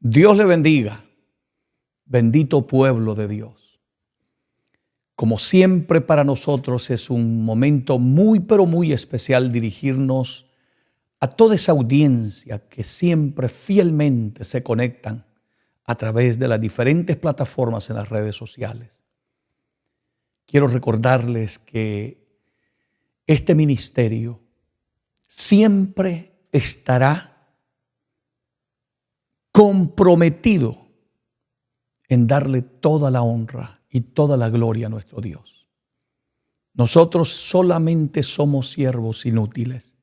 Dios le bendiga, bendito pueblo de Dios. Como siempre para nosotros es un momento muy pero muy especial dirigirnos a toda esa audiencia que siempre fielmente se conectan a través de las diferentes plataformas en las redes sociales. Quiero recordarles que este ministerio siempre estará comprometido en darle toda la honra y toda la gloria a nuestro Dios. Nosotros solamente somos siervos inútiles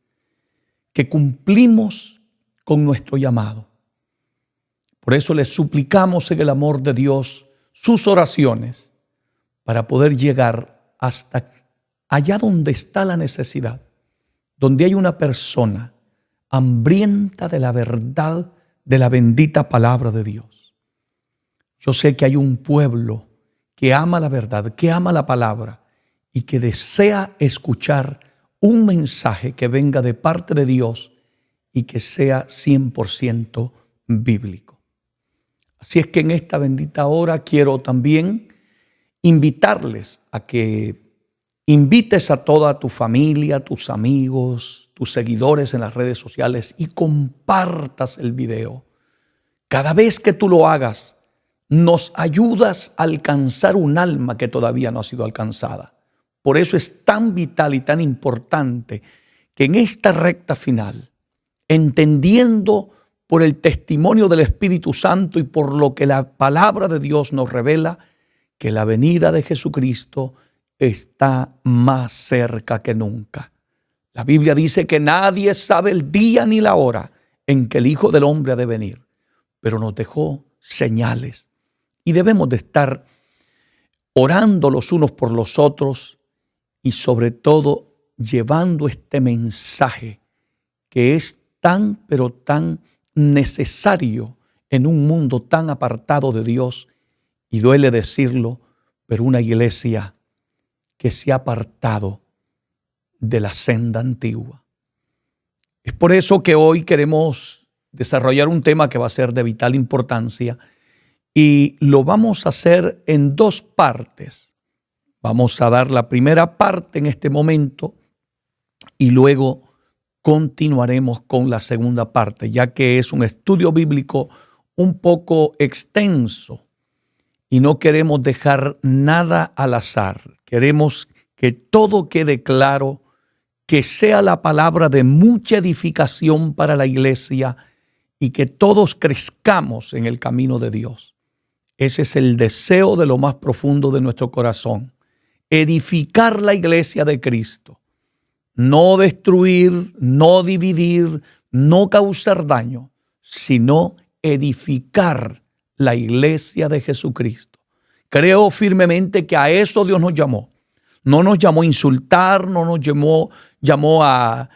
que cumplimos con nuestro llamado. Por eso les suplicamos en el amor de Dios sus oraciones para poder llegar hasta allá donde está la necesidad, donde hay una persona hambrienta de la verdad de la bendita palabra de Dios. Yo sé que hay un pueblo que ama la verdad, que ama la palabra y que desea escuchar un mensaje que venga de parte de Dios y que sea 100% bíblico. Así es que en esta bendita hora quiero también invitarles a que invites a toda tu familia, tus amigos, tus seguidores en las redes sociales y compartas el video. Cada vez que tú lo hagas, nos ayudas a alcanzar un alma que todavía no ha sido alcanzada. Por eso es tan vital y tan importante que en esta recta final, entendiendo por el testimonio del Espíritu Santo y por lo que la palabra de Dios nos revela, que la venida de Jesucristo está más cerca que nunca. La Biblia dice que nadie sabe el día ni la hora en que el Hijo del Hombre ha de venir, pero nos dejó señales y debemos de estar orando los unos por los otros y sobre todo llevando este mensaje que es tan pero tan necesario en un mundo tan apartado de Dios, y duele decirlo, pero una iglesia que se ha apartado de la senda antigua. Es por eso que hoy queremos desarrollar un tema que va a ser de vital importancia y lo vamos a hacer en dos partes. Vamos a dar la primera parte en este momento y luego continuaremos con la segunda parte, ya que es un estudio bíblico un poco extenso y no queremos dejar nada al azar. Queremos que todo quede claro, que sea la palabra de mucha edificación para la iglesia y que todos crezcamos en el camino de Dios. Ese es el deseo de lo más profundo de nuestro corazón. Edificar la iglesia de Cristo. No destruir, no dividir, no causar daño, sino edificar la iglesia de Jesucristo. Creo firmemente que a eso Dios nos llamó. No nos llamó a insultar, no nos llamó a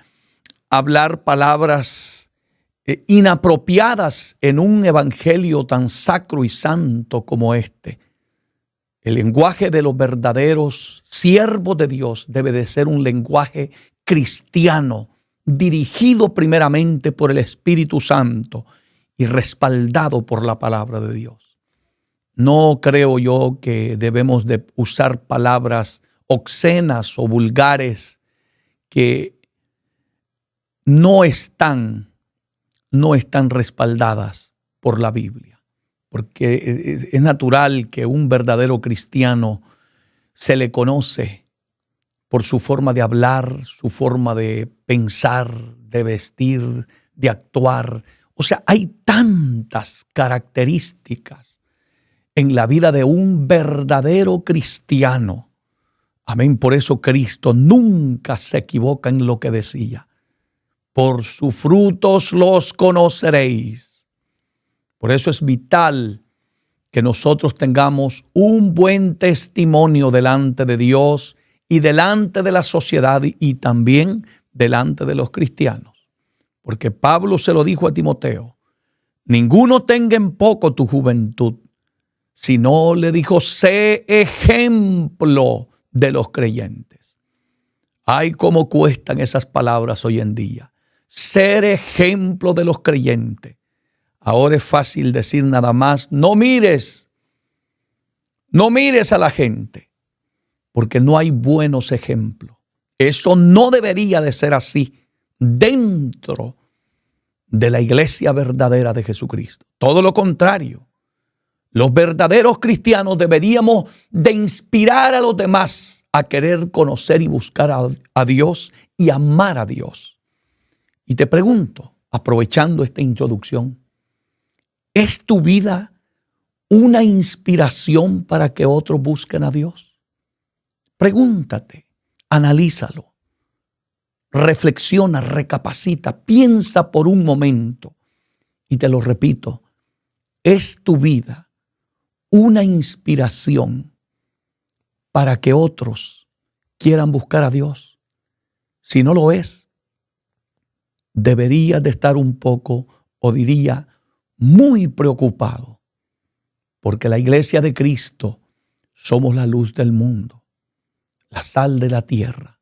hablar palabras inapropiadas en un evangelio tan sacro y santo como este. El lenguaje de los verdaderos siervos de Dios debe de ser un lenguaje cristiano, dirigido primeramente por el Espíritu Santo y respaldado por la palabra de Dios. No creo yo que debemos de usar palabras obscenas o vulgares que no están respaldadas por la Biblia. Porque es natural que un verdadero cristiano se le conoce por su forma de hablar, su forma de pensar, de vestir, de actuar. O sea, hay tantas características en la vida de un verdadero cristiano. Amén. Por eso Cristo nunca se equivoca en lo que decía. Por sus frutos los conoceréis. Por eso es vital que nosotros tengamos un buen testimonio delante de Dios y delante de la sociedad y también delante de los cristianos. Porque Pablo se lo dijo a Timoteo: ninguno tenga en poco tu juventud, sino le dijo, sé ejemplo de los creyentes. Ay, cómo cuestan esas palabras hoy en día. Ser ejemplo de los creyentes. Ahora es fácil decir nada más, no mires a la gente, porque no hay buenos ejemplos. Eso no debería de ser así dentro de la iglesia verdadera de Jesucristo. Todo lo contrario. Los verdaderos cristianos deberíamos de inspirar a los demás a querer conocer y buscar a Dios y amar a Dios. Y te pregunto, aprovechando esta introducción, ¿es tu vida una inspiración para que otros busquen a Dios? Pregúntate, analízalo, reflexiona, recapacita, piensa por un momento. Y te lo repito, ¿es tu vida una inspiración para que otros quieran buscar a Dios? Si no lo es, deberías de estar un poco, o diría, muy preocupado, porque la iglesia de Cristo somos la luz del mundo, la sal de la tierra,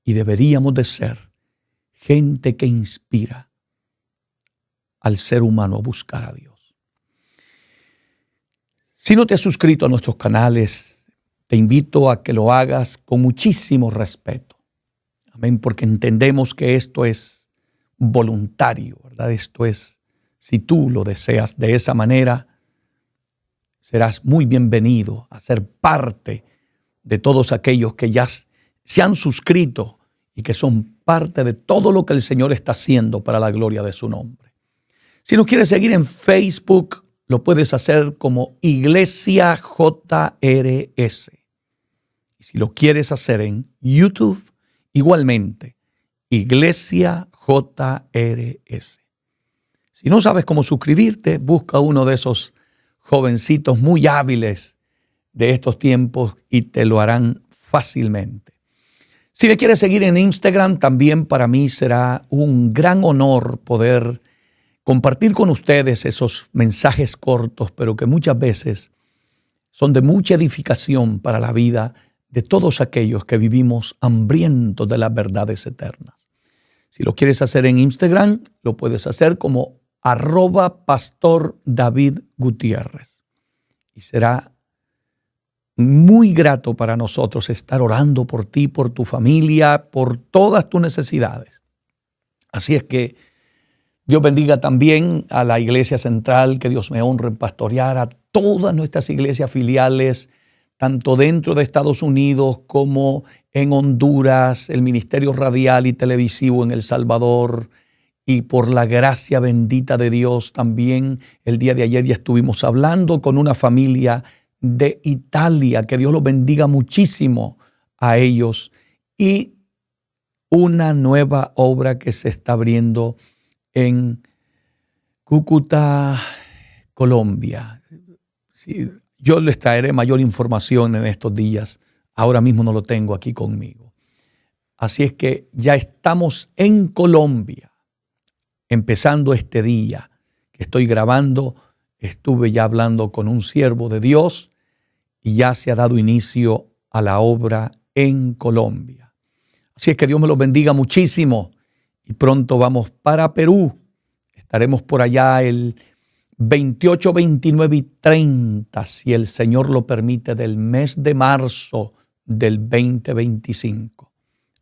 y deberíamos de ser gente que inspira al ser humano a buscar a Dios. Si no te has suscrito a nuestros canales, te invito a que lo hagas con muchísimo respeto. Amén, porque entendemos que esto es voluntario, ¿verdad? Esto es, si tú lo deseas de esa manera, serás muy bienvenido a ser parte de todos aquellos que ya se han suscrito y que son parte de todo lo que el Señor está haciendo para la gloria de su nombre. Si nos quieres seguir en Facebook, lo puedes hacer como Iglesia JRS. Y si lo quieres hacer en YouTube, igualmente, Iglesia JRS. Si no sabes cómo suscribirte, busca uno de esos jovencitos muy hábiles de estos tiempos y te lo harán fácilmente. Si me quieres seguir en Instagram, también para mí será un gran honor poder compartir con ustedes esos mensajes cortos, pero que muchas veces son de mucha edificación para la vida de todos aquellos que vivimos hambrientos de las verdades eternas. Si lo quieres hacer en Instagram, lo puedes hacer como @Pastor David Gutiérrez. Y será muy grato para nosotros estar orando por ti, por tu familia, por todas tus necesidades. Así es que Dios bendiga también a la Iglesia Central, que Dios me honre en pastorear, a todas nuestras iglesias filiales, tanto dentro de Estados Unidos como en Honduras, el Ministerio Radial y Televisivo en El Salvador, y por la gracia bendita de Dios también el día de ayer ya estuvimos hablando con una familia de Italia, que Dios los bendiga muchísimo a ellos, y una nueva obra que se está abriendo en Cúcuta, Colombia. Sí, yo les traeré mayor información en estos días. Ahora mismo no lo tengo aquí conmigo. Así es que ya estamos en Colombia, empezando este día que estoy grabando. Estuve ya hablando con un siervo de Dios y ya se ha dado inicio a la obra en Colombia. Así es que Dios me los bendiga muchísimo. Y pronto vamos para Perú. Estaremos por allá el 28, 29 y 30, si el Señor lo permite, del mes de marzo del 2025.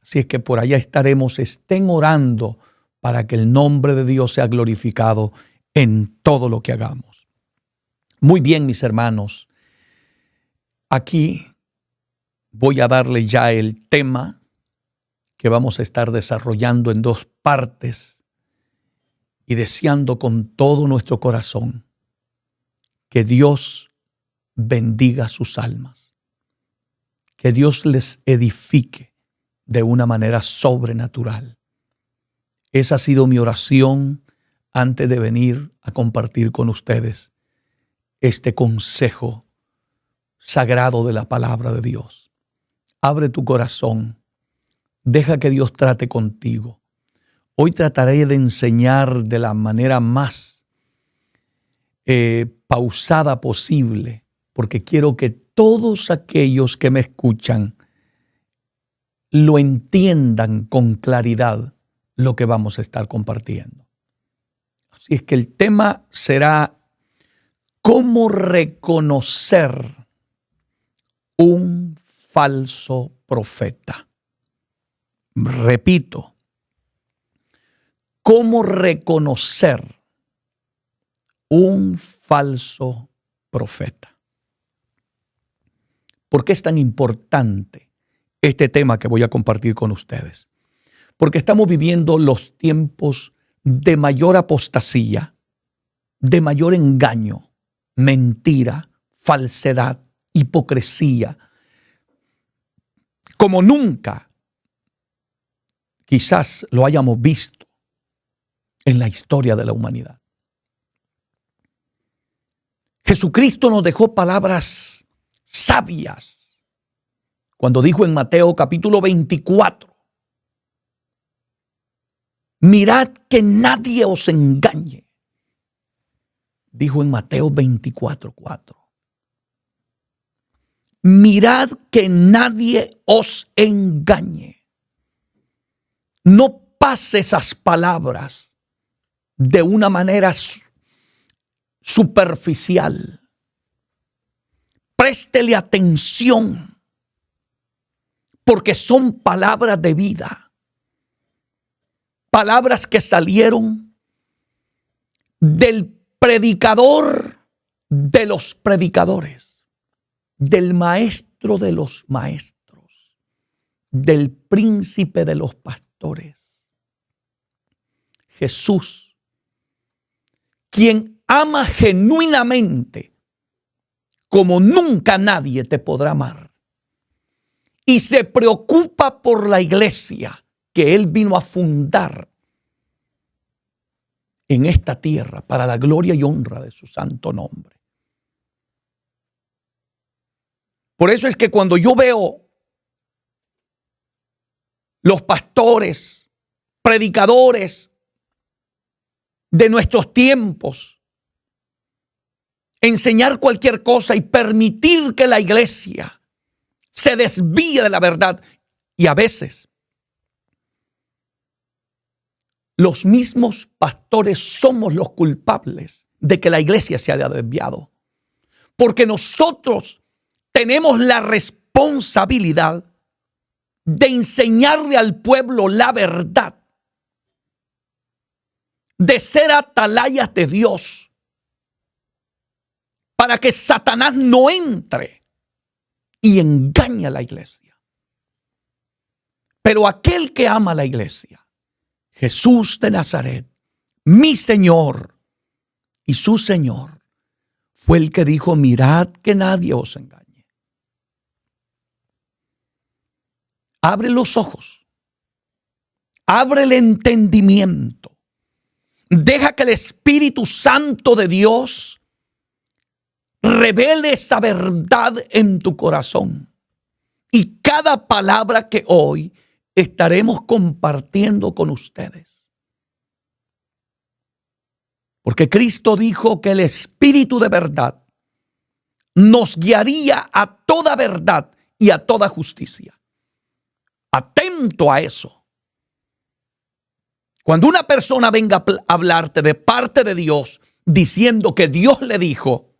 Así es que por allá estaremos. Estén orando para que el nombre de Dios sea glorificado en todo lo que hagamos. Muy bien, mis hermanos. Aquí voy a darle ya el tema que vamos a estar desarrollando en 2 partes y deseando con todo nuestro corazón que Dios bendiga sus almas, que Dios les edifique de una manera sobrenatural. Esa ha sido mi oración antes de venir a compartir con ustedes este consejo sagrado de la palabra de Dios. Abre tu corazón. Deja que Dios trate contigo. Hoy trataré de enseñar de la manera más pausada posible, porque quiero que todos aquellos que me escuchan lo entiendan con claridad lo que vamos a estar compartiendo. Así es que el tema será cómo reconocer un falso profeta. Repito, cómo reconocer un falso profeta. ¿Por qué es tan importante este tema que voy a compartir con ustedes? Porque estamos viviendo los tiempos de mayor apostasía, de mayor engaño, mentira, falsedad, hipocresía, como nunca quizás lo hayamos visto en la historia de la humanidad. Jesucristo nos dejó palabras sabias cuando dijo en Mateo capítulo 24, mirad que nadie os engañe. Dijo en Mateo 24:4. Mirad que nadie os engañe. No pase esas palabras de una manera superficial. Préstele atención, porque son palabras de vida. Palabras que salieron del predicador de los predicadores, del maestro de los maestros, del príncipe de los pastores. Jesús, quien ama genuinamente como nunca nadie te podrá amar, y se preocupa por la iglesia que Él vino a fundar en esta tierra para la gloria y honra de su santo nombre. Por eso es que cuando yo veo los pastores, predicadores de nuestros tiempos enseñar cualquier cosa y permitir que la iglesia se desvíe de la verdad, y a veces los mismos pastores somos los culpables de que la iglesia se haya desviado, porque nosotros tenemos la responsabilidad de enseñarle al pueblo la verdad, de ser atalayas de Dios, para que Satanás no entre y engañe a la iglesia. Pero aquel que ama a la iglesia, Jesús de Nazaret, mi Señor y su Señor, fue el que dijo, mirad que nadie os engañe. Abre los ojos, abre el entendimiento, deja que el Espíritu Santo de Dios revele esa verdad en tu corazón. Y cada palabra que hoy estaremos compartiendo con ustedes. Porque Cristo dijo que el Espíritu de verdad nos guiaría a toda verdad y a toda justicia. Atento a eso. Cuando una persona venga a hablarte de parte de Dios, diciendo que Dios le dijo,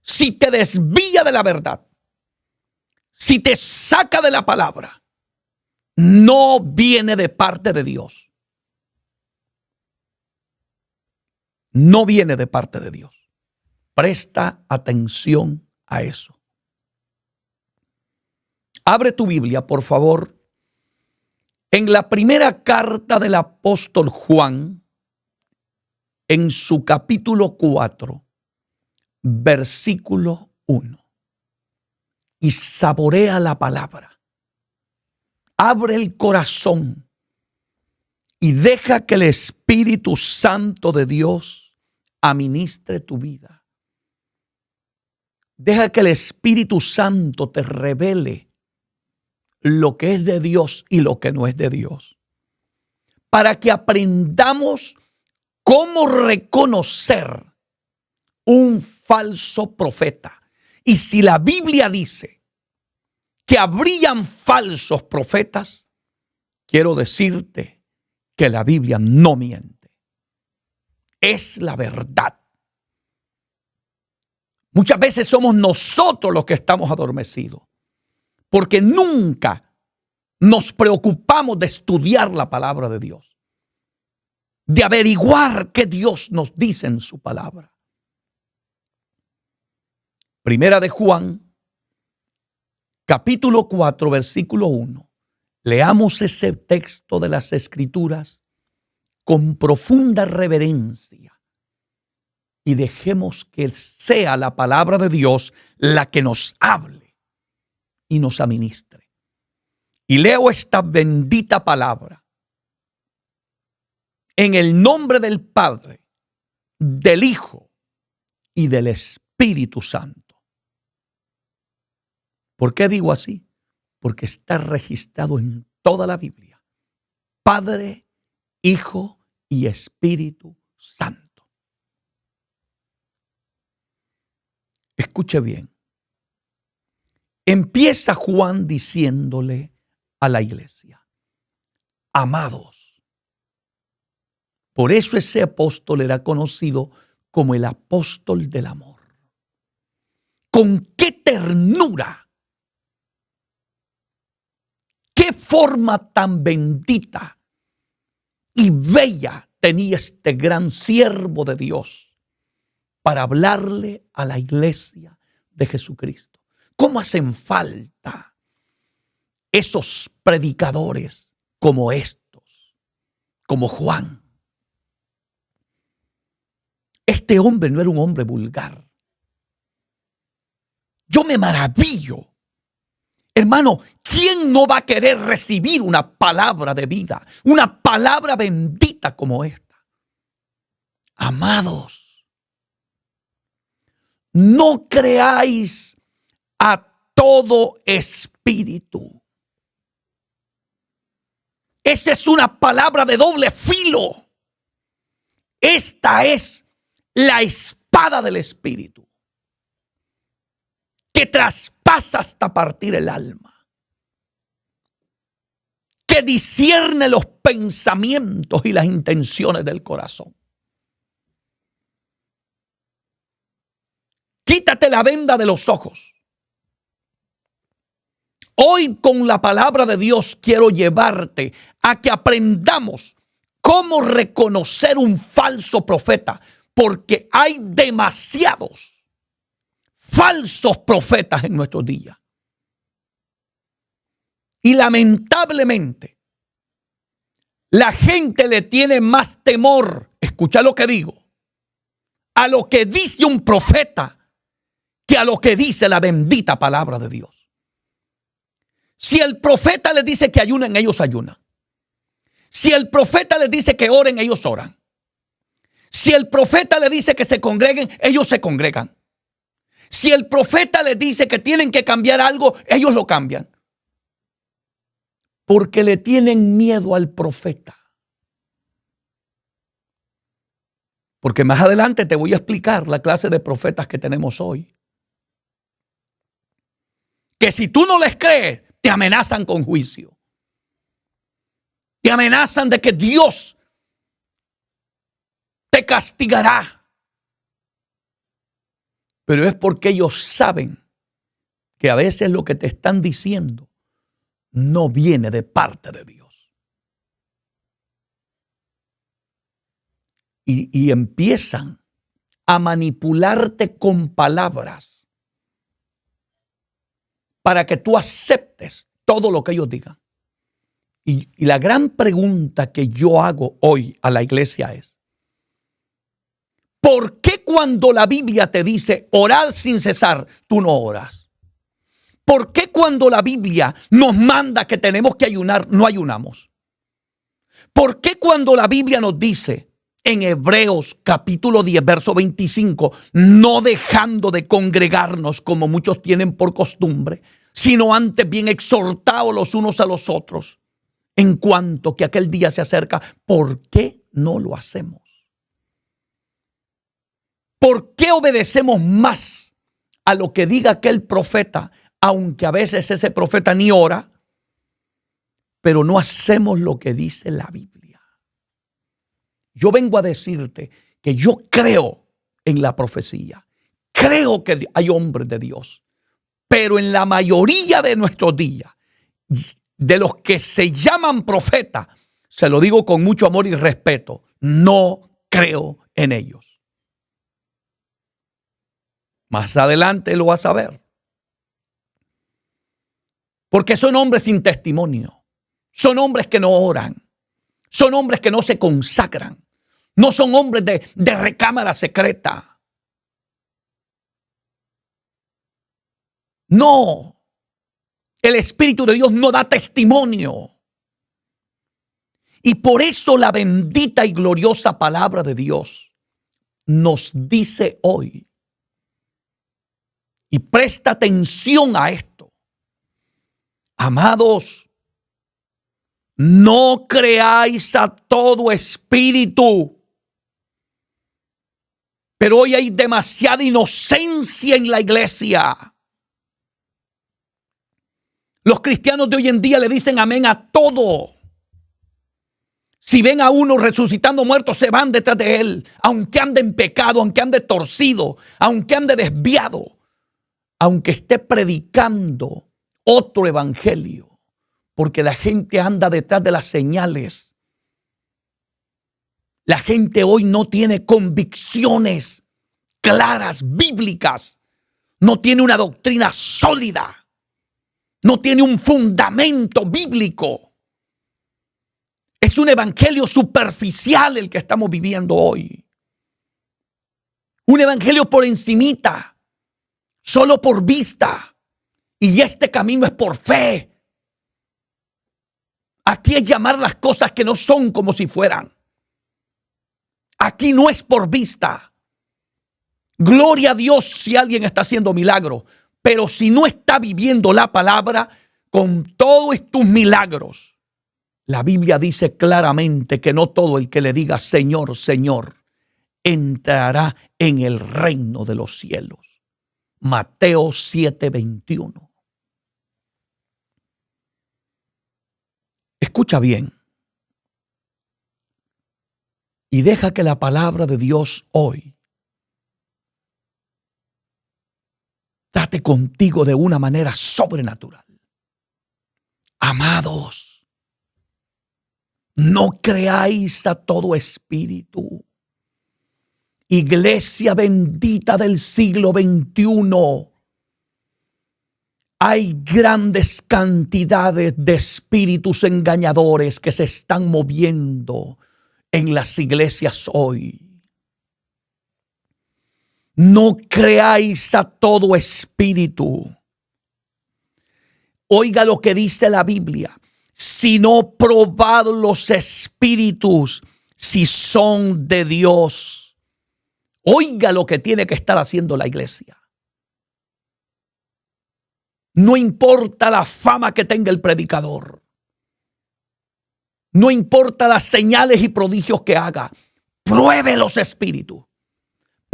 si te desvía de la verdad, si te saca de la palabra, no viene de parte de Dios. No viene de parte de Dios. Presta atención a eso. Abre tu Biblia, por favor, en la primera carta del apóstol Juan, en su capítulo 4, versículo 1. Y saborea la palabra. Abre el corazón y deja que el Espíritu Santo de Dios administre tu vida. Deja que el Espíritu Santo te revele lo que es de Dios y lo que no es de Dios, para que aprendamos cómo reconocer un falso profeta. Y si la Biblia dice que habrían falsos profetas, quiero decirte que la Biblia no miente. es la verdad. Muchas veces somos nosotros los que estamos adormecidos, porque nunca nos preocupamos de estudiar la palabra de Dios, de averiguar qué Dios nos dice en su palabra. Primera de Juan, capítulo 4, versículo 1. Leamos ese texto de las Escrituras con profunda reverencia y dejemos que sea la palabra de Dios la que nos hable y nos administre. Y leo esta bendita palabra en el nombre del Padre, del Hijo y del Espíritu Santo. ¿Por qué digo así? Porque está registrado en toda la Biblia. Padre, Hijo y Espíritu Santo. Escuche bien. Empieza Juan diciéndole a la iglesia: amados. Por eso ese apóstol era conocido como el apóstol del amor. Con qué ternura, qué forma tan bendita y bella tenía este gran siervo de Dios para hablarle a la iglesia de Jesucristo. ¿Cómo hacen falta esos predicadores como estos, como Juan? Este hombre no era un hombre vulgar. Yo me maravillo. Hermano, ¿quién no va a querer recibir una palabra de vida, una palabra bendita como esta? Amados, no creáis a todo espíritu. Esta es una palabra de doble filo. Esta es la espada del Espíritu, que traspasa hasta partir el alma, que discierne los pensamientos y las intenciones del corazón. Quítate la venda de los ojos. Hoy con la palabra de Dios quiero llevarte a que aprendamos cómo reconocer un falso profeta, porque hay demasiados falsos profetas en nuestros días. Y lamentablemente, la gente le tiene más temor, escucha lo que digo, a lo que dice un profeta que a lo que dice la bendita palabra de Dios. Si el profeta les dice que ayunen, ellos ayunan. Si el profeta les dice que oren, ellos oran. Si el profeta les dice que se congreguen, ellos se congregan. Si el profeta les dice que tienen que cambiar algo, ellos lo cambian. Porque le tienen miedo al profeta. Porque más adelante te voy a explicar la clase de profetas que tenemos hoy. Que si tú no les crees, te amenazan con juicio. Te amenazan de que Dios te castigará. Pero es porque ellos saben que a veces lo que te están diciendo no viene de parte de Dios. Y empiezan a manipularte con palabras para que tú aceptes todo lo que ellos digan. Y la gran pregunta que yo hago hoy a la iglesia es: ¿por qué cuando la Biblia te dice orar sin cesar, tú no oras? ¿Por qué cuando la Biblia nos manda que tenemos que ayunar, no ayunamos? ¿Por qué cuando la Biblia nos dice en Hebreos capítulo 10, verso 25, no dejando de congregarnos como muchos tienen por costumbre, sino antes bien exhortados los unos a los otros, en cuanto que aquel día se acerca? ¿Por qué no lo hacemos? ¿Por qué obedecemos más a lo que diga aquel profeta, aunque a veces ese profeta ni ora, pero no hacemos lo que dice la Biblia? Yo vengo a decirte que yo creo en la profecía. Creo que hay hombres de Dios. Pero en la mayoría de nuestros días, de los que se llaman profetas, se lo digo con mucho amor y respeto, no creo en ellos. Más adelante lo vas a ver. Porque son hombres sin testimonio. Son hombres que no oran. Son hombres que no se consagran. No son hombres de recámara secreta. No. El Espíritu de Dios no da testimonio. Y por eso la bendita y gloriosa palabra de Dios nos dice hoy, y presta atención a esto, amados, no creáis a todo espíritu. Pero hoy hay demasiada inocencia en la iglesia. Los cristianos de hoy en día le dicen amén a todo. Si ven a uno resucitando muertos, se van detrás de él, aunque ande en pecado, aunque ande torcido, aunque ande desviado, aunque esté predicando otro evangelio, porque la gente anda detrás de las señales. La gente hoy no tiene convicciones claras, bíblicas, no tiene una doctrina sólida, no tiene un fundamento bíblico. Es un evangelio superficial el que estamos viviendo hoy. Un evangelio por encimita, solo por vista. Y este camino es por fe. Aquí es llamar las cosas que no son como si fueran. Aquí no es por vista. Gloria a Dios si alguien está haciendo milagro. Pero si no está viviendo la palabra, con todos tus milagros, la Biblia dice claramente que no todo el que le diga Señor, Señor, entrará en el reino de los cielos. Mateo 7:21. Escucha bien y deja que la palabra de Dios hoy trate contigo de una manera sobrenatural. Amados, no creáis a todo espíritu. Iglesia bendita del siglo XXI. Hay grandes cantidades de espíritus engañadores que se están moviendo en las iglesias hoy. No creáis a todo espíritu. Oiga lo que dice la Biblia. Sino probad los espíritus si son de Dios. Oiga lo que tiene que estar haciendo la iglesia. No importa la fama que tenga el predicador. No importa las señales y prodigios que haga. Pruebe los espíritus.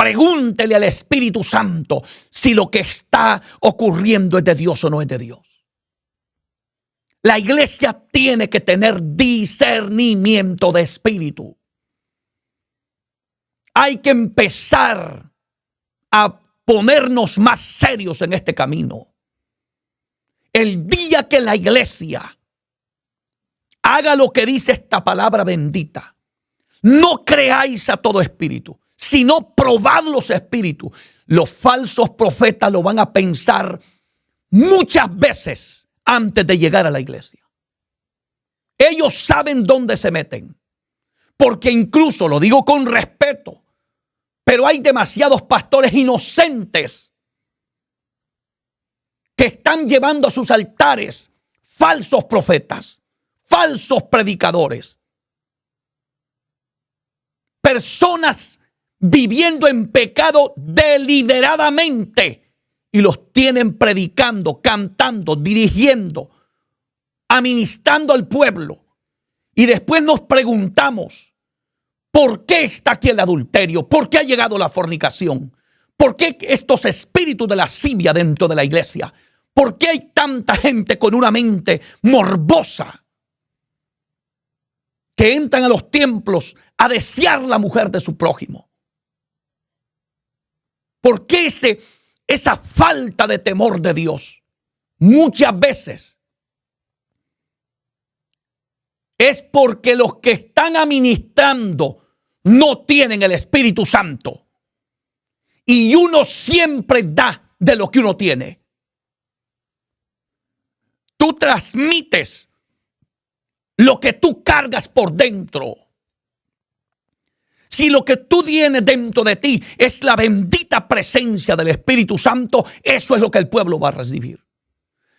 Pregúntele al Espíritu Santo si lo que está ocurriendo es de Dios o no es de Dios. La iglesia tiene que tener discernimiento de espíritu. Hay que empezar a ponernos más serios en este camino. El día que la iglesia haga lo que dice esta palabra bendita, no creáis a todo espíritu, sino probad los espíritus. Los falsos profetas lo van a pensar muchas veces antes de llegar a la iglesia. Ellos saben dónde se meten. Porque incluso, lo digo con respeto, pero hay demasiados pastores inocentes que están llevando a sus altares falsos profetas, falsos predicadores. Personas viviendo en pecado deliberadamente. Y los tienen predicando, cantando, dirigiendo, administrando al pueblo. Y después nos preguntamos, ¿por qué está aquí el adulterio? ¿Por qué ha llegado la fornicación? ¿Por qué estos espíritus de lascivia dentro de la iglesia? ¿Por qué hay tanta gente con una mente morbosa que entran a los templos a desear la mujer de su prójimo? ¿Por qué esa falta de temor de Dios? Muchas veces es porque los que están administrando no tienen el Espíritu Santo. Y uno siempre da de lo que uno tiene. Tú transmites lo que tú cargas por dentro. Si lo que tú tienes dentro de ti es la bendita presencia del Espíritu Santo, eso es lo que el pueblo va a recibir.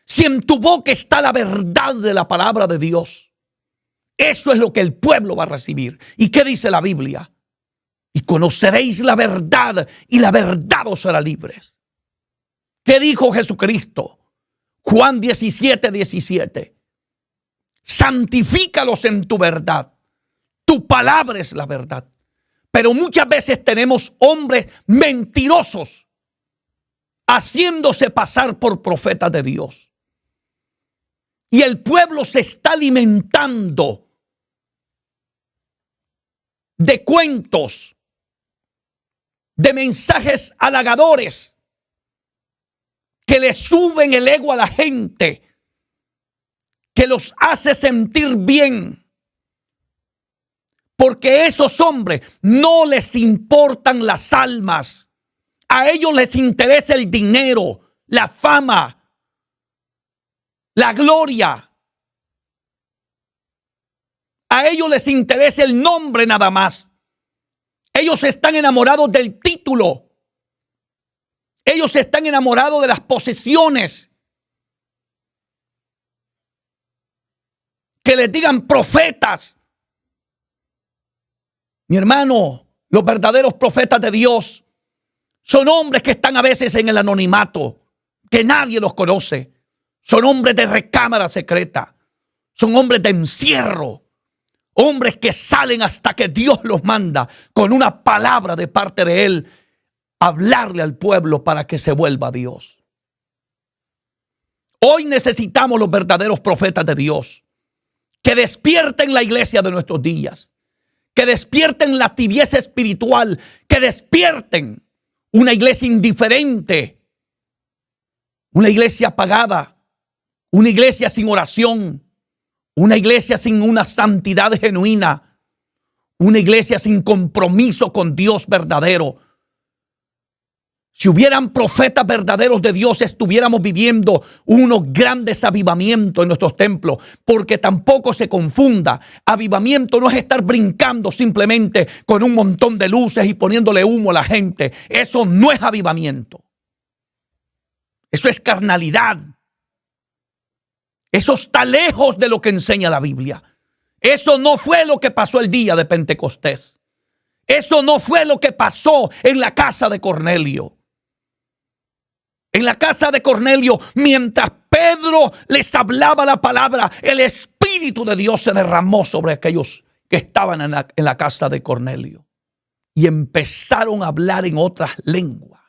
Si en tu boca está la verdad de la palabra de Dios, eso es lo que el pueblo va a recibir. ¿Y qué dice la Biblia? Y conoceréis la verdad y la verdad os hará libres. ¿Qué dijo Jesucristo? Juan 17:17. Santifícalos en tu verdad. Tu palabra es la verdad. Pero muchas veces tenemos hombres mentirosos haciéndose pasar por profetas de Dios. Y el pueblo se está alimentando de cuentos, de mensajes halagadores que le suben el ego a la gente, que los hace sentir bien. Porque esos hombres no les importan las almas. A ellos les interesa el dinero, la fama, la gloria. A ellos les interesa el nombre nada más. Ellos están enamorados del título. Ellos están enamorados de las posesiones. Que les digan profetas. Mi hermano, los verdaderos profetas de Dios son hombres que están a veces en el anonimato, que nadie los conoce. Son hombres de recámara secreta. Son hombres de encierro. Hombres que salen hasta que Dios los manda con una palabra de parte de Él, hablarle al pueblo para que se vuelva a Dios. Hoy necesitamos los verdaderos profetas de Dios que despierten la iglesia de nuestros días, que despierten la tibieza espiritual, que despierten una iglesia indiferente, una iglesia apagada, una iglesia sin oración, una iglesia sin una santidad genuina, una iglesia sin compromiso con Dios verdadero. Si hubieran profetas verdaderos de Dios, estuviéramos viviendo unos grandes avivamientos en nuestros templos, porque tampoco se confunda. Avivamiento no es estar brincando simplemente con un montón de luces y poniéndole humo a la gente. Eso no es avivamiento. Eso es carnalidad. Eso está lejos de lo que enseña la Biblia. Eso no fue lo que pasó el día de Pentecostés. Eso no fue lo que pasó en la casa de Cornelio. En la casa de Cornelio, mientras Pedro les hablaba la palabra, el Espíritu de Dios se derramó sobre aquellos que estaban en la casa de Cornelio. Y empezaron a hablar en otras lenguas.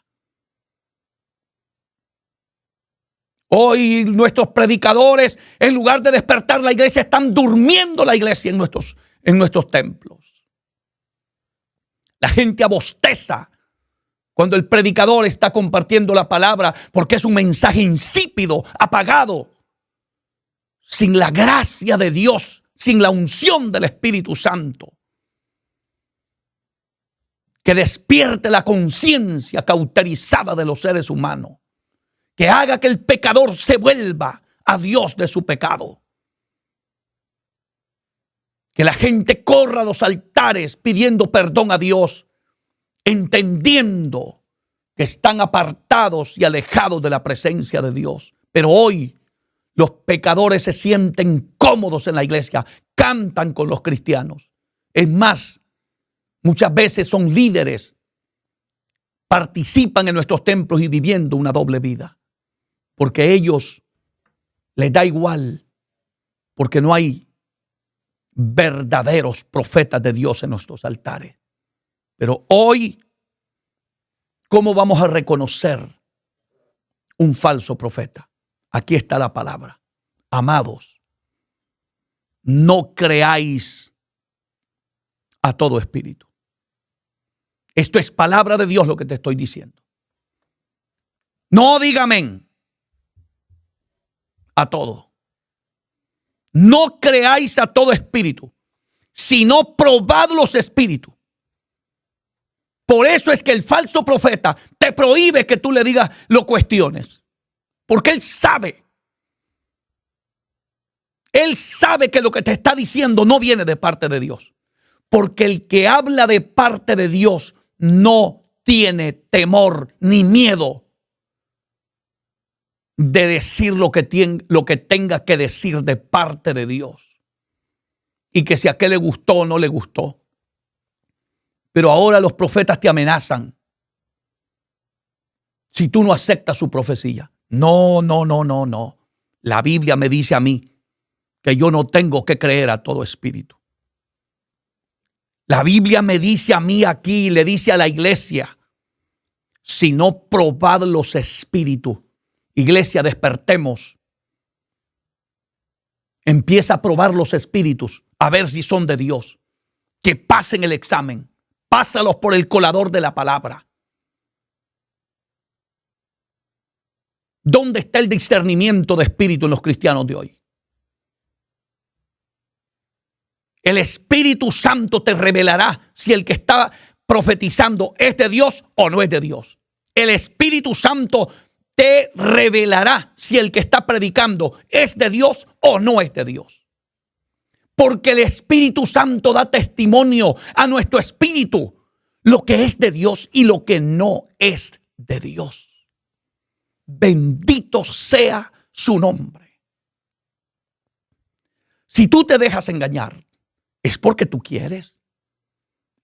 Hoy nuestros predicadores, en lugar de despertar la iglesia, están durmiendo la iglesia en nuestros templos. La gente abosteza cuando el predicador está compartiendo la palabra, porque es un mensaje insípido, apagado, sin la gracia de Dios, sin la unción del Espíritu Santo, que despierte la conciencia cauterizada de los seres humanos, que haga que el pecador se vuelva a Dios de su pecado. Que la gente corra a los altares pidiendo perdón a Dios, entendiendo que están apartados y alejados de la presencia de Dios. Pero hoy los pecadores se sienten cómodos en la iglesia, cantan con los cristianos. Es más, muchas veces son líderes, participan en nuestros templos y viviendo una doble vida. Porque a ellos les da igual, porque no hay verdaderos profetas de Dios en nuestros altares. Pero hoy, ¿cómo vamos a reconocer un falso profeta? Aquí está la palabra. Amados, no creáis a todo espíritu. Esto es palabra de Dios lo que te estoy diciendo. No diga amén a todo. No creáis a todo espíritu, sino probad los espíritus. Por eso es que el falso profeta te prohíbe que tú le digas, lo cuestiones. Porque él sabe. Él sabe que lo que te está diciendo no viene de parte de Dios. Porque el que habla de parte de Dios no tiene temor ni miedo de decir lo que tenga que decir de parte de Dios. Y que si a qué le gustó o no le gustó. Pero ahora los profetas te amenazan si tú no aceptas su profecía. No. La Biblia me dice a mí que yo no tengo que creer a todo espíritu. La Biblia me dice a mí aquí, le dice a la iglesia, si no probad los espíritus. Iglesia, despertemos. Empieza a probar los espíritus, a ver si son de Dios. Que pasen el examen. Pásalos por el colador de la palabra. ¿Dónde está el discernimiento de espíritu en los cristianos de hoy? El Espíritu Santo te revelará si el que está profetizando es de Dios o no es de Dios. El Espíritu Santo te revelará si el que está predicando es de Dios o no es de Dios. Porque el Espíritu Santo da testimonio a nuestro espíritu lo que es de Dios y lo que no es de Dios. Bendito sea su nombre. Si tú te dejas engañar, es porque tú quieres.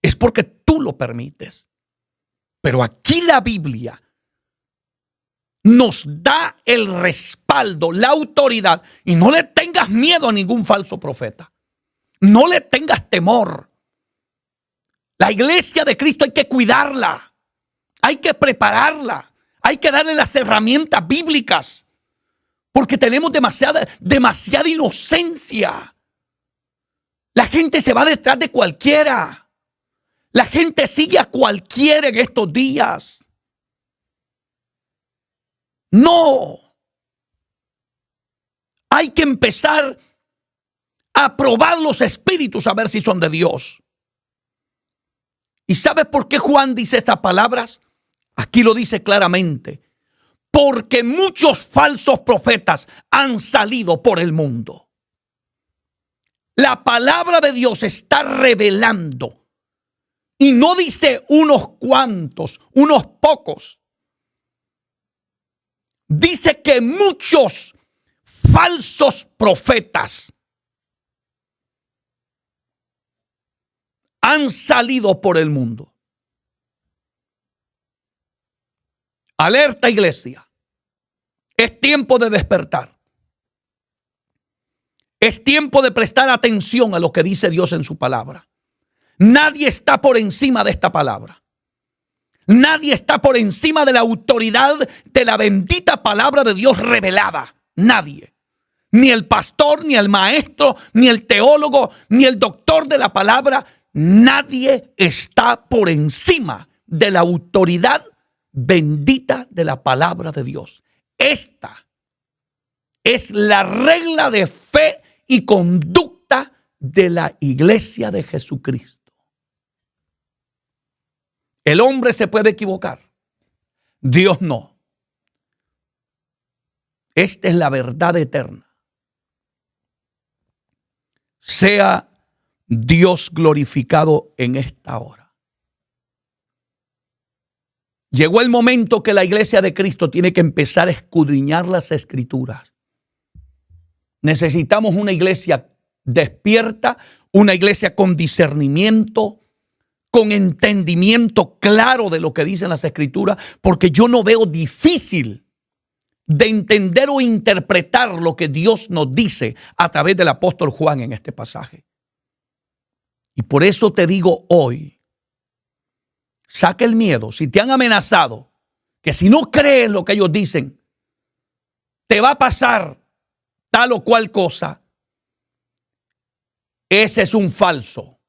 Es porque tú lo permites. Pero aquí la Biblia nos da el respaldo, la autoridad. Y no le tengas miedo a ningún falso profeta. No le tengas temor. La iglesia de Cristo hay que cuidarla. Hay que prepararla. Hay que darle las herramientas bíblicas. Porque tenemos demasiada inocencia. La gente se va detrás de cualquiera. La gente sigue a cualquiera en estos días. No. Hay que empezar a probar los espíritus a ver si son de Dios. ¿Y sabes por qué Juan dice estas palabras? Aquí lo dice claramente. Porque muchos falsos profetas han salido por el mundo. La palabra de Dios está revelando. Y no dice unos cuantos, unos pocos. Dice que muchos falsos profetas han salido por el mundo. Alerta, iglesia. Es tiempo de despertar. Es tiempo de prestar atención a lo que dice Dios en su palabra. Nadie está por encima de esta palabra. Nadie está por encima de la autoridad de la bendita palabra de Dios revelada. Nadie. Ni el pastor, ni el maestro, ni el teólogo, ni el doctor de la palabra. Nadie está por encima de la autoridad bendita de la palabra de Dios. Esta es la regla de fe y conducta de la iglesia de Jesucristo. El hombre se puede equivocar, Dios no. Esta es la verdad eterna. Sea Dios glorificado en esta hora. Llegó el momento que la iglesia de Cristo tiene que empezar a escudriñar las escrituras. Necesitamos una iglesia despierta, una iglesia con discernimiento, con entendimiento claro de lo que dicen las escrituras, porque yo no veo difícil de entender o interpretar lo que Dios nos dice a través del apóstol Juan en este pasaje. Y por eso te digo hoy, saca el miedo. Si te han amenazado, que si no crees lo que ellos dicen, te va a pasar tal o cual cosa, ese es un falso.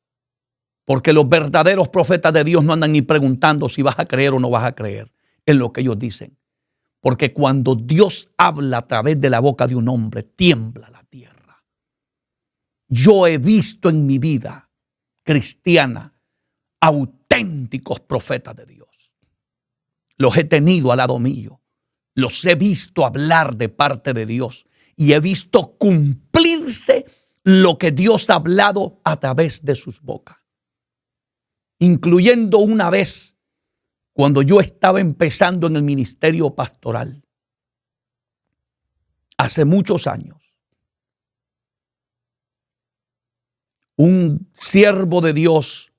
Porque los verdaderos profetas de Dios no andan ni preguntando si vas a creer o no vas a creer en lo que ellos dicen. Porque cuando Dios habla a través de la boca de un hombre, tiembla la tierra. Yo he visto en mi vida cristiana auténticos profetas de Dios. Los he tenido al lado mío. Los he visto hablar de parte de Dios. Y he visto cumplirse lo que Dios ha hablado a través de sus bocas. Incluyendo una vez cuando yo estaba empezando en el ministerio pastoral. Hace muchos años. Un siervo de Dios,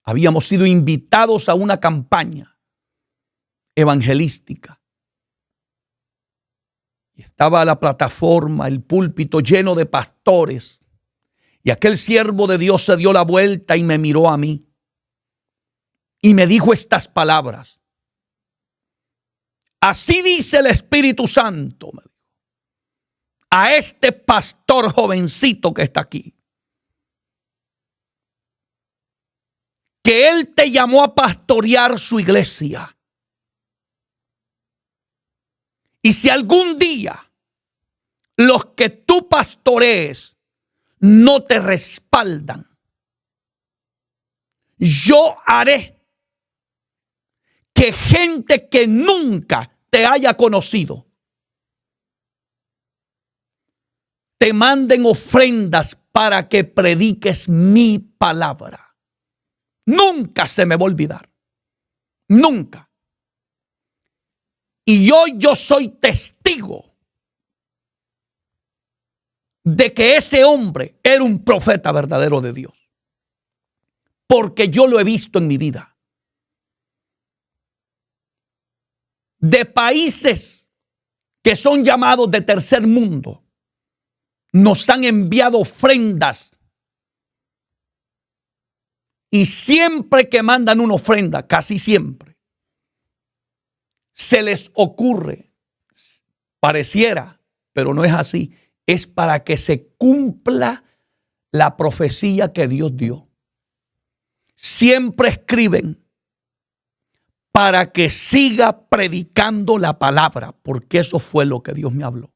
habíamos sido invitados a una campaña evangelística. Y estaba la plataforma, el púlpito lleno de pastores. Y aquel siervo de Dios se dio la vuelta y me miró a mí. Y me dijo estas palabras. Así dice el Espíritu Santo, me dijo, a este pastor jovencito que está aquí. Que él te llamó a pastorear su iglesia. Y si algún día los que tú pastorees no te respaldan, yo haré que gente que nunca te haya conocido te manden ofrendas para que prediques mi palabra. Nunca se me va a olvidar. Nunca. Y hoy yo soy testigo de que ese hombre era un profeta verdadero de Dios. Porque yo lo he visto en mi vida. De países que son llamados de tercer mundo, nos han enviado ofrendas. Y siempre que mandan una ofrenda, casi siempre, se les ocurre, pareciera, pero no es así, es para que se cumpla la profecía que Dios dio. Siempre escriben para que siga predicando la palabra, porque eso fue lo que Dios me habló.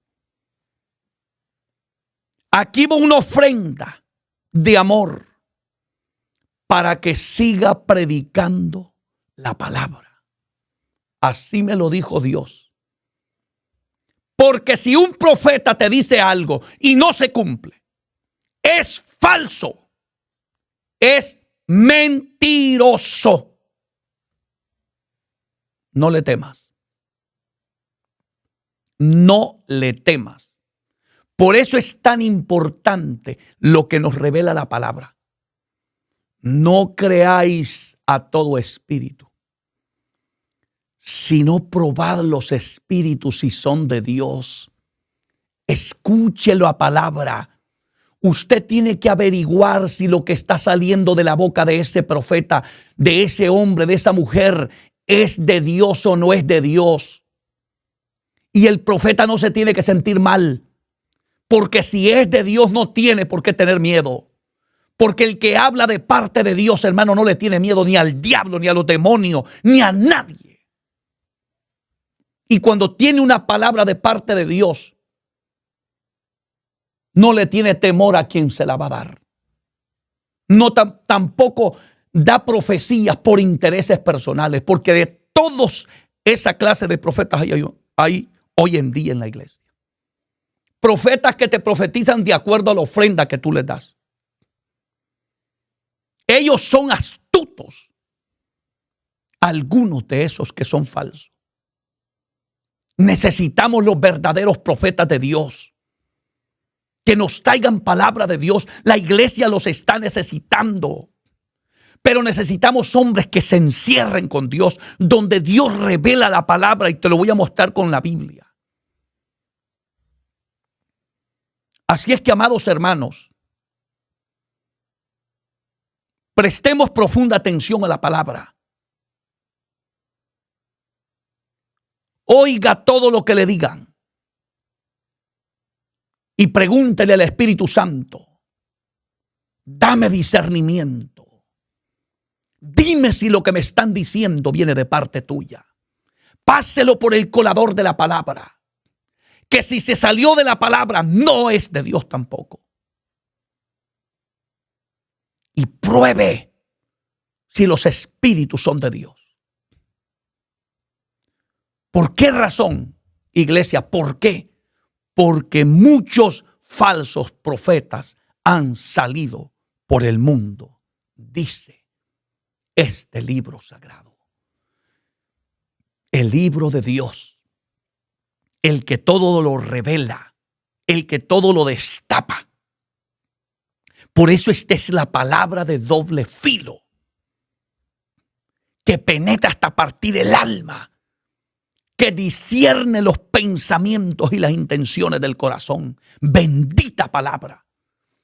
Aquí va una ofrenda de amor para que siga predicando la palabra. Así me lo dijo Dios. Porque si un profeta te dice algo y no se cumple, es falso, es mentiroso. No le temas. No le temas. Por eso es tan importante lo que nos revela la palabra. No creáis a todo espíritu, sino probad los espíritus si son de Dios. Escuche la palabra. Usted tiene que averiguar si lo que está saliendo de la boca de ese profeta, de ese hombre, de esa mujer, es de Dios o no es de Dios. Y el profeta no se tiene que sentir mal, porque si es de Dios no tiene por qué tener miedo. Porque el que habla de parte de Dios, hermano, no le tiene miedo ni al diablo, ni a los demonios, ni a nadie. Y cuando tiene una palabra de parte de Dios, no le tiene temor a quien se la va a dar. No tampoco da profecías por intereses personales, porque de todos esa clase de profetas hay hoy en día en la iglesia. Profetas que te profetizan de acuerdo a la ofrenda que tú les das. Ellos son astutos. Algunos de esos que son falsos. Necesitamos los verdaderos profetas de Dios. Que nos traigan palabra de Dios. La iglesia los está necesitando. Pero necesitamos hombres que se encierren con Dios, donde Dios revela la palabra, y te lo voy a mostrar con la Biblia. Así es que, amados hermanos, prestemos profunda atención a la palabra. Oiga todo lo que le digan y pregúntele al Espíritu Santo: dame discernimiento. Dime si lo que me están diciendo viene de parte tuya. páselo por el colador de la palabra. Que si se salió de la palabra, no es de Dios tampoco. Y pruebe si los espíritus son de Dios. ¿Por qué razón, iglesia? ¿Por qué? Porque muchos falsos profetas han salido por el mundo, dice este libro sagrado. El libro de Dios, el que todo lo revela, el que todo lo destapa. Por eso esta es la palabra de doble filo, que penetra hasta partir el alma, que discierne los pensamientos y las intenciones del corazón. Bendita palabra.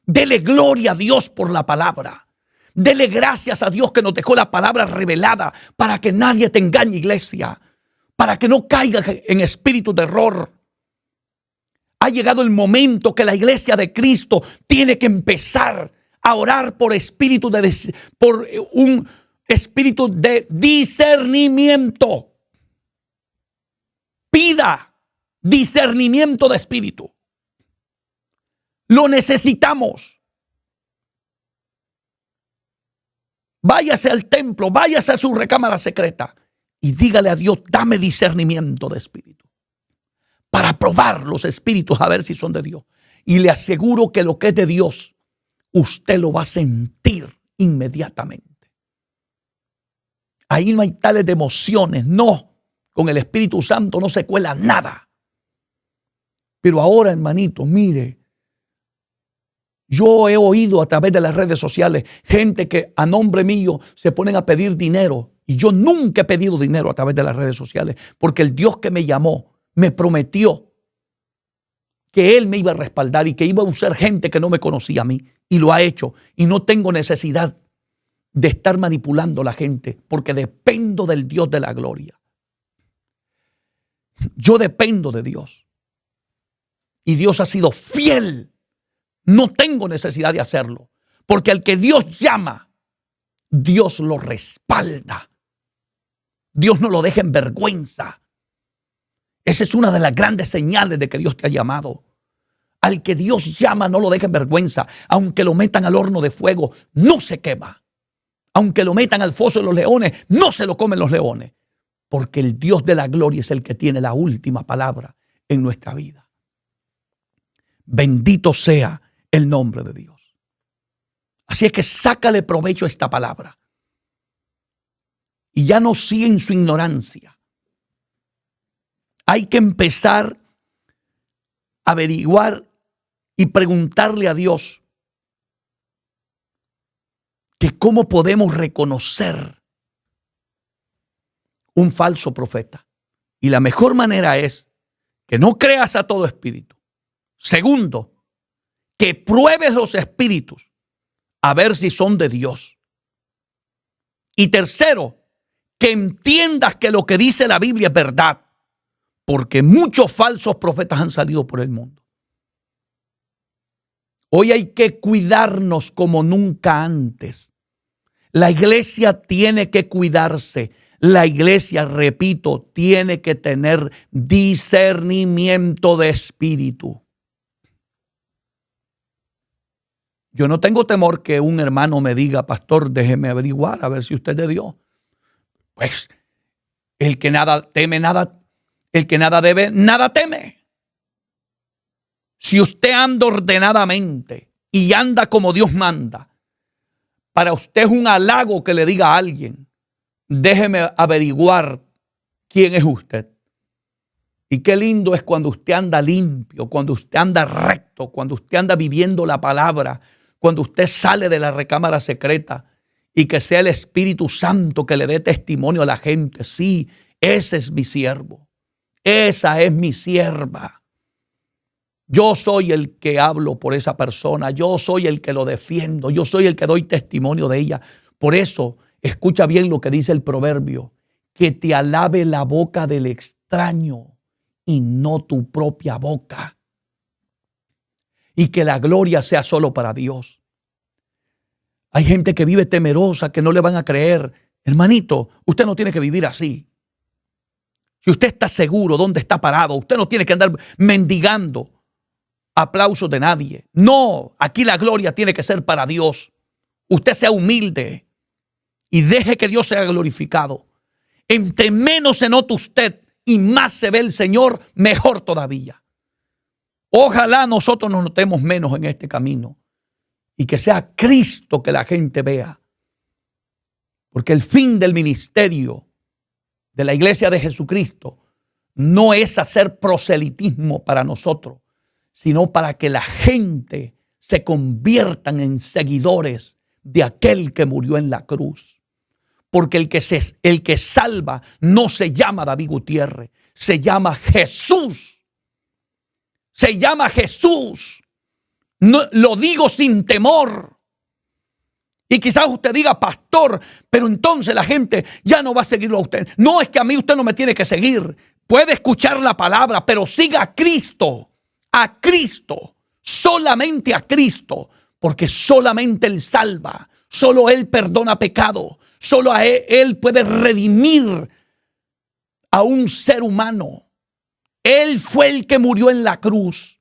Dele gloria a Dios por la palabra. Dele gracias a Dios que nos dejó la palabra revelada para que nadie te engañe, iglesia, para que no caiga en espíritu de error. Ha llegado el momento que la iglesia de Cristo tiene que empezar a orar por un espíritu de discernimiento. Pida discernimiento de espíritu. Lo necesitamos. Váyase al templo, váyase a su recámara secreta y dígale a Dios, dame discernimiento de espíritu para probar los espíritus a ver si son de Dios. Y le aseguro que lo que es de Dios, usted lo va a sentir inmediatamente. Ahí no hay tales de emociones, no. Con el Espíritu Santo no se cuela nada. Pero ahora, hermanito, mire, yo he oído a través de las redes sociales gente que a nombre mío se ponen a pedir dinero. Y yo nunca he pedido dinero a través de las redes sociales, porque el Dios que me llamó me prometió que Él me iba a respaldar y que iba a usar gente que no me conocía a mí. Y lo ha hecho. Y no tengo necesidad de estar manipulando a la gente, porque dependo del Dios de la gloria. Yo dependo de Dios. Y Dios ha sido fiel. No tengo necesidad de hacerlo. Porque al que Dios llama, Dios lo respalda. Dios no lo deja en vergüenza. Esa es una de las grandes señales de que Dios te ha llamado. Al que Dios llama, no lo deja en vergüenza. Aunque lo metan al horno de fuego, no se quema. Aunque lo metan al foso de los leones, no se lo comen los leones. Porque el Dios de la gloria es el que tiene la última palabra en nuestra vida. Bendito sea el nombre de Dios. Así es que sácale provecho a esta palabra. Y ya no siga en su ignorancia. Hay que empezar a averiguar y preguntarle a Dios que cómo podemos reconocer un falso profeta. Y la mejor manera es que no creas a todo espíritu. Segundo, que pruebes los espíritus a ver si son de Dios. Y tercero, que entiendas que lo que dice la Biblia es verdad, porque muchos falsos profetas han salido por el mundo. Hoy hay que cuidarnos como nunca antes. La iglesia tiene que cuidarse. La iglesia, repito, tiene que tener discernimiento de espíritu. Yo no tengo temor que un hermano me diga, pastor, déjeme averiguar a ver si usted es de Dios. Pues el que nada teme, el que nada debe, nada teme. Si usted anda ordenadamente y anda como Dios manda, para usted es un halago que le diga a alguien, déjeme averiguar quién es usted. Y qué lindo es cuando usted anda limpio, cuando usted anda recto, cuando usted anda viviendo la palabra, cuando usted sale de la recámara secreta y que sea el Espíritu Santo que le dé testimonio a la gente. Sí, ese es mi siervo. Esa es mi sierva. Yo soy el que hablo por esa persona. Yo soy el que lo defiendo. Yo soy el que doy testimonio de ella. Por eso, escucha bien lo que dice el proverbio. Que te alabe la boca del extraño y no tu propia boca. Y que la gloria sea solo para Dios. Hay gente que vive temerosa, que no le van a creer. Hermanito, usted no tiene que vivir así. Si usted está seguro dónde está parado, usted no tiene que andar mendigando aplausos de nadie. No, aquí la gloria tiene que ser para Dios. Usted sea humilde y deje que Dios sea glorificado. Entre menos se nota usted y más se ve el Señor, mejor todavía. Ojalá nosotros nos notemos menos en este camino y que sea Cristo que la gente vea. Porque el fin del ministerio de la iglesia de Jesucristo no es hacer proselitismo para nosotros, sino para que la gente se conviertan en seguidores de aquel que murió en la cruz. Porque el que salva no se llama David Gutiérrez, se llama Jesús. Se llama Jesús. No, lo digo sin temor. Y quizás usted diga, pastor, pero entonces la gente ya no va a seguirlo a usted. No, es que a mí usted no me tiene que seguir. Puede escuchar la palabra, pero siga a Cristo. A Cristo. Solamente a Cristo. Porque solamente Él salva. Solo Él perdona pecado. Solo a Él puede redimir a un ser humano. Él fue el que murió en la cruz.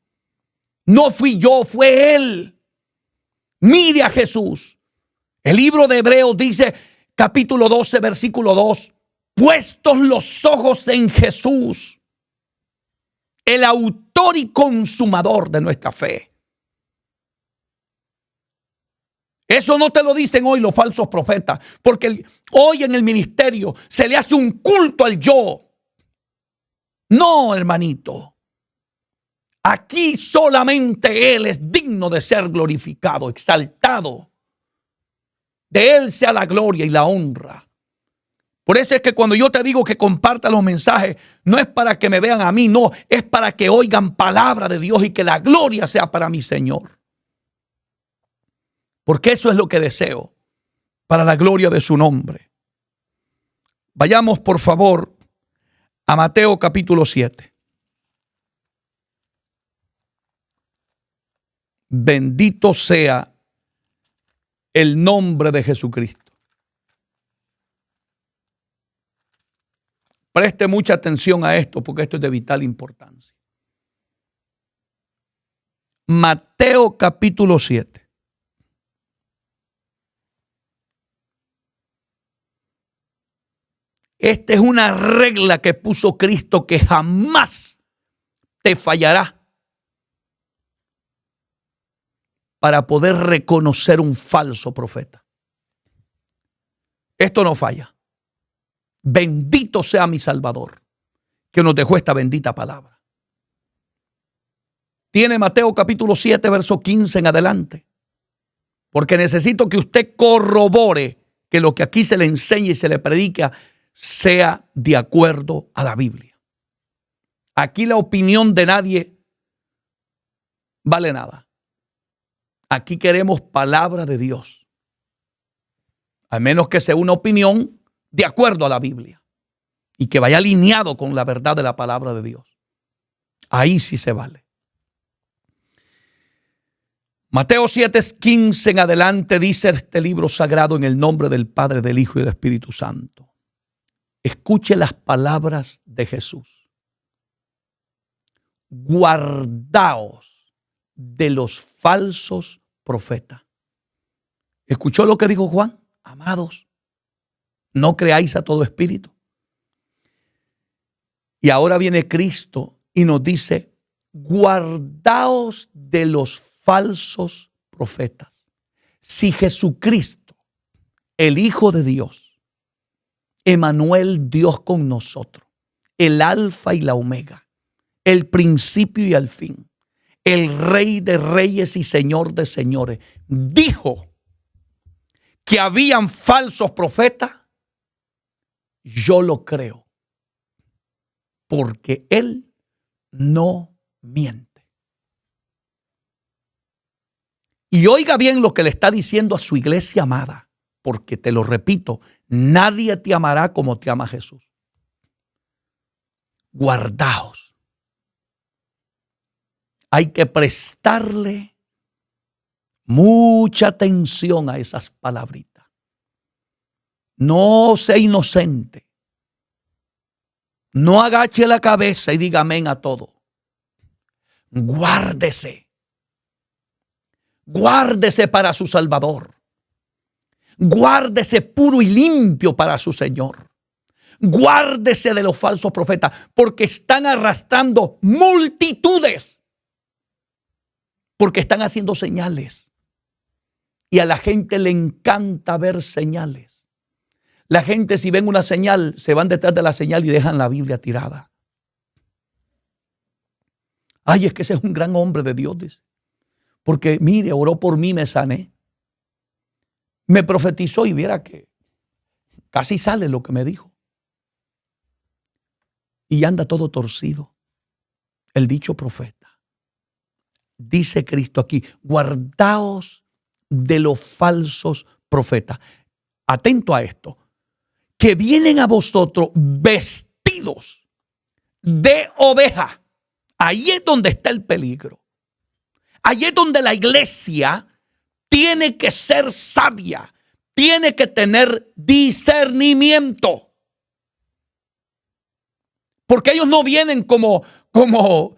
No fui yo, fue Él. Mire a Jesús. El libro de Hebreos dice, capítulo 12, versículo 2, puestos los ojos en Jesús, el autor y consumador de nuestra fe. Eso no te lo dicen hoy los falsos profetas, porque hoy en el ministerio se le hace un culto al yo. No, hermanito. Aquí solamente Él es digno de ser glorificado, exaltado. De Él sea la gloria y la honra. Por eso es que cuando yo te digo que comparta los mensajes, no es para que me vean a mí, no, es para que oigan palabra de Dios y que la gloria sea para mi Señor. Porque eso es lo que deseo, para la gloria de su nombre. Vayamos por favor a Mateo capítulo 7. Bendito sea el nombre de Jesucristo. Preste mucha atención a esto porque esto es de vital importancia. Mateo capítulo 7. Esta es una regla que puso Cristo que jamás te fallará para poder reconocer un falso profeta. Esto no falla. Bendito sea mi Salvador, que nos dejó esta bendita palabra. Tiene Mateo capítulo 7, verso 15 en adelante. Porque necesito que usted corrobore que lo que aquí se le enseña y se le predica sea de acuerdo a la Biblia. Aquí la opinión de nadie vale nada. Aquí queremos palabra de Dios. Al menos que sea una opinión de acuerdo a la Biblia. Y que vaya alineado con la verdad de la palabra de Dios. Ahí sí se vale. Mateo 7:15 en adelante dice este libro sagrado en el nombre del Padre, del Hijo y del Espíritu Santo. Escuche las palabras de Jesús. Guardaos de los falsos profetas. ¿Escuchó lo que dijo Juan? Amados, no creáis a todo espíritu. Y ahora viene Cristo y nos dice, guardaos de los falsos profetas. Si Jesucristo, el Hijo de Dios, Emmanuel, Dios con nosotros, el Alfa y la Omega, el principio y el fin, el Rey de reyes y Señor de señores, dijo que habían falsos profetas, yo lo creo, porque Él no miente. Y oiga bien lo que le está diciendo a su iglesia amada, porque te lo repito, nadie te amará como te ama Jesús. Guardaos. Hay que prestarle mucha atención a esas palabritas. No sea inocente. No agache la cabeza y diga amén a todo. Guárdese. Guárdese para su Salvador. Guárdese puro y limpio para su Señor. Guárdese de los falsos profetas, porque están arrastrando multitudes. Porque están haciendo señales. Y a la gente le encanta ver señales. La gente, si ven una señal, se van detrás de la señal y dejan la Biblia tirada. Ay, es que ese es un gran hombre de Dios, dice. Porque mire, oró por mí, me sané. Me profetizó y viera que casi sale lo que me dijo. Y anda todo torcido. El dicho profeta. Dice Cristo aquí, guardaos de los falsos profetas. Atento a esto. Que vienen a vosotros vestidos de oveja. Ahí es donde está el peligro. Ahí es donde la iglesia tiene que ser sabia. Tiene que tener discernimiento. Porque ellos no vienen como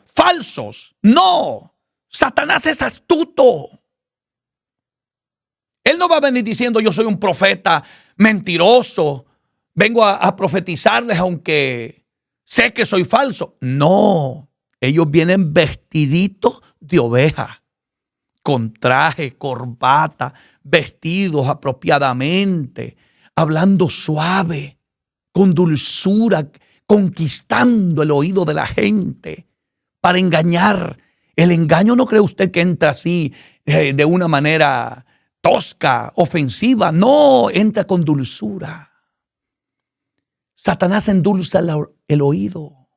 falsos. No. Satanás es astuto. Él no va a venir diciendo yo soy un profeta mentiroso. Vengo a profetizarles aunque sé que soy falso. No. Ellos vienen vestiditos de oveja. Con traje, corbata, vestidos apropiadamente. Hablando suave, con dulzura, conquistando el oído de la gente para engañar. El engaño, ¿no cree usted que entra así de una manera tosca, ofensiva? No, entra con dulzura. Satanás endulza el oído.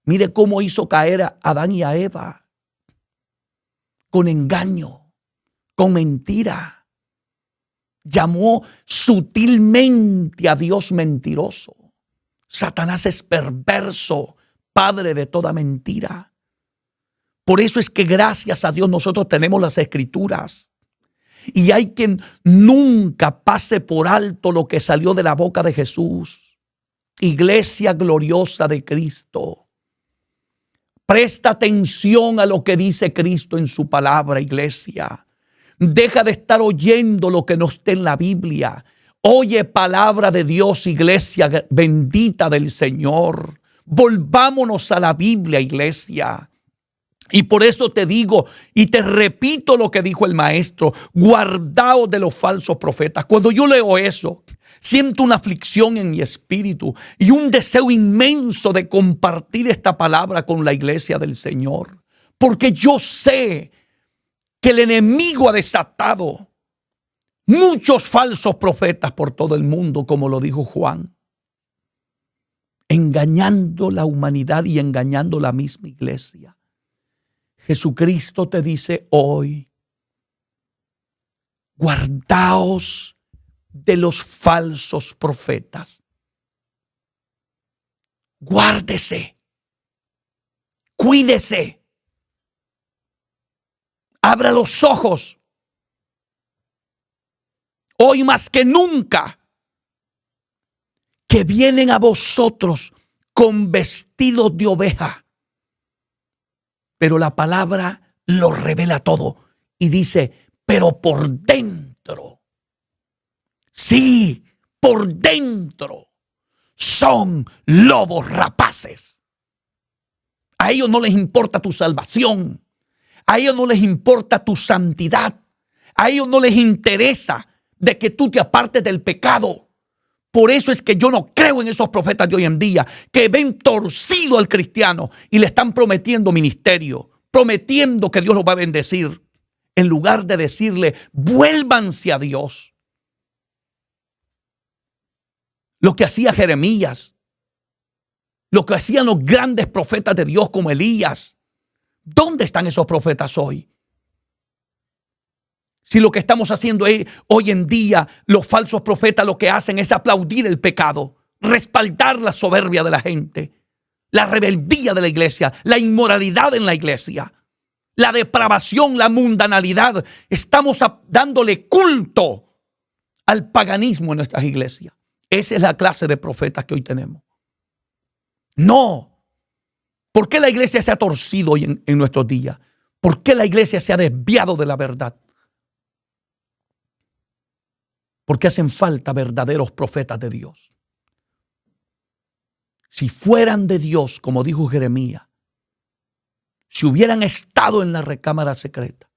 Mire cómo hizo caer a Adán y a Eva. Con engaño, con mentira. Llamó sutilmente a Dios mentiroso. Satanás es perverso, padre de toda mentira. Por eso es que gracias a Dios nosotros tenemos las Escrituras. Y hay quien nunca pase por alto lo que salió de la boca de Jesús. Iglesia gloriosa de Cristo. Presta atención a lo que dice Cristo en su palabra, iglesia. Deja de estar oyendo lo que no esté en la Biblia. Oye palabra de Dios, iglesia bendita del Señor. Volvámonos a la Biblia, iglesia. Y por eso te digo y te repito lo que dijo el maestro, guardaos de los falsos profetas. Cuando yo leo eso, siento una aflicción en mi espíritu y un deseo inmenso de compartir esta palabra con la iglesia del Señor. Porque yo sé que el enemigo ha desatado muchos falsos profetas por todo el mundo, como lo dijo Juan, engañando la humanidad y engañando la misma iglesia. Jesucristo te dice hoy, guardaos de los falsos profetas. Guárdese, cuídese, abra los ojos. Hoy más que nunca, que vienen a vosotros con vestidos de oveja. Pero la palabra lo revela todo y dice, pero por dentro, sí, por dentro son lobos rapaces. A ellos no les importa tu salvación, a ellos no les importa tu santidad, a ellos no les interesa de que tú te apartes del pecado. Por eso es que yo no creo en esos profetas de hoy en día que ven torcido al cristiano y le están prometiendo ministerio, prometiendo que Dios los va a bendecir, en lugar de decirle, vuélvanse a Dios. Lo que hacía Jeremías, lo que hacían los grandes profetas de Dios como Elías. ¿Dónde están esos profetas hoy? Si lo que estamos haciendo es, hoy en día, los falsos profetas lo que hacen es aplaudir el pecado, respaldar la soberbia de la gente, la rebeldía de la iglesia, la inmoralidad en la iglesia, la depravación, la mundanalidad. Estamos dándole culto al paganismo en nuestras iglesias. Esa es la clase de profetas que hoy tenemos. No. ¿Por qué la iglesia se ha torcido hoy en nuestros días? ¿Por qué la iglesia se ha desviado de la verdad? Porque hacen falta verdaderos profetas de Dios. Si fueran de Dios, como dijo Jeremías, si hubieran estado en la recámara secreta,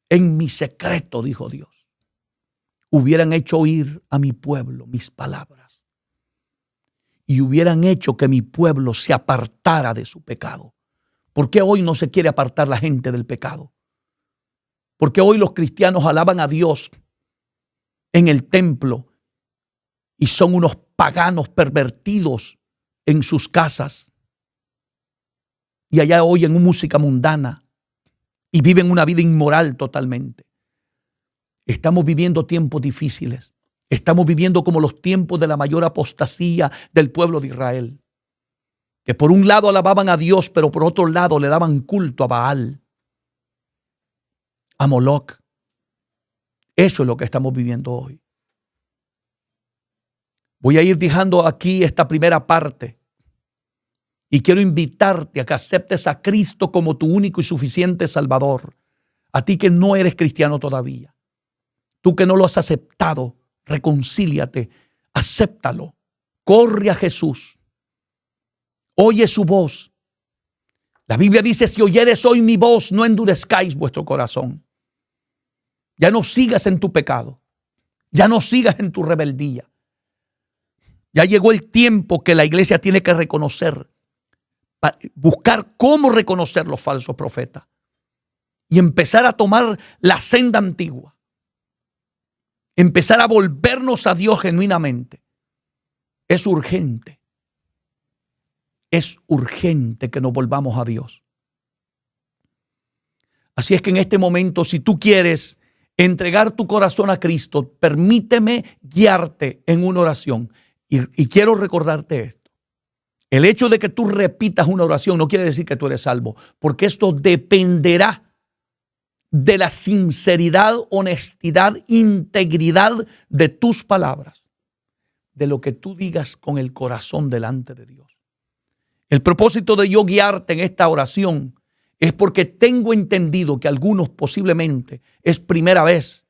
en mi secreto, dijo Dios, hubieran hecho oír a mi pueblo mis palabras y hubieran hecho que mi pueblo se apartara de su pecado. ¿Por qué hoy no se quiere apartar la gente del pecado? ¿Por qué hoy los cristianos alaban a Dios en el templo y son unos paganos pervertidos en sus casas y allá oyen música mundana y viven una vida inmoral totalmente? Estamos viviendo tiempos difíciles. Estamos viviendo como los tiempos de la mayor apostasía del pueblo de Israel, que por un lado alababan a Dios, pero por otro lado le daban culto a Baal, a Moloc. Eso es lo que estamos viviendo hoy. Voy a ir dejando aquí esta primera parte y quiero invitarte a que aceptes a Cristo como tu único y suficiente Salvador. A ti que no eres cristiano todavía, tú que no lo has aceptado, reconcíliate, acéptalo, corre a Jesús, oye su voz. La Biblia dice: si oyeres hoy mi voz, no endurezcáis vuestro corazón. Ya no sigas en tu pecado, ya no sigas en tu rebeldía. Ya llegó el tiempo que la iglesia tiene que reconocer, buscar cómo reconocer los falsos profetas y empezar a tomar la senda antigua. Empezar a volvernos a Dios genuinamente. Es urgente. Es urgente que nos volvamos a Dios. Así es que en este momento, si tú quieres entregar tu corazón a Cristo, permíteme guiarte en una oración. Y quiero recordarte esto. El hecho de que tú repitas una oración no quiere decir que tú eres salvo, porque esto dependerá de la sinceridad, honestidad, integridad de tus palabras, de lo que tú digas con el corazón delante de Dios. El propósito de yo guiarte en esta oración es porque tengo entendido que algunos posiblemente es primera vez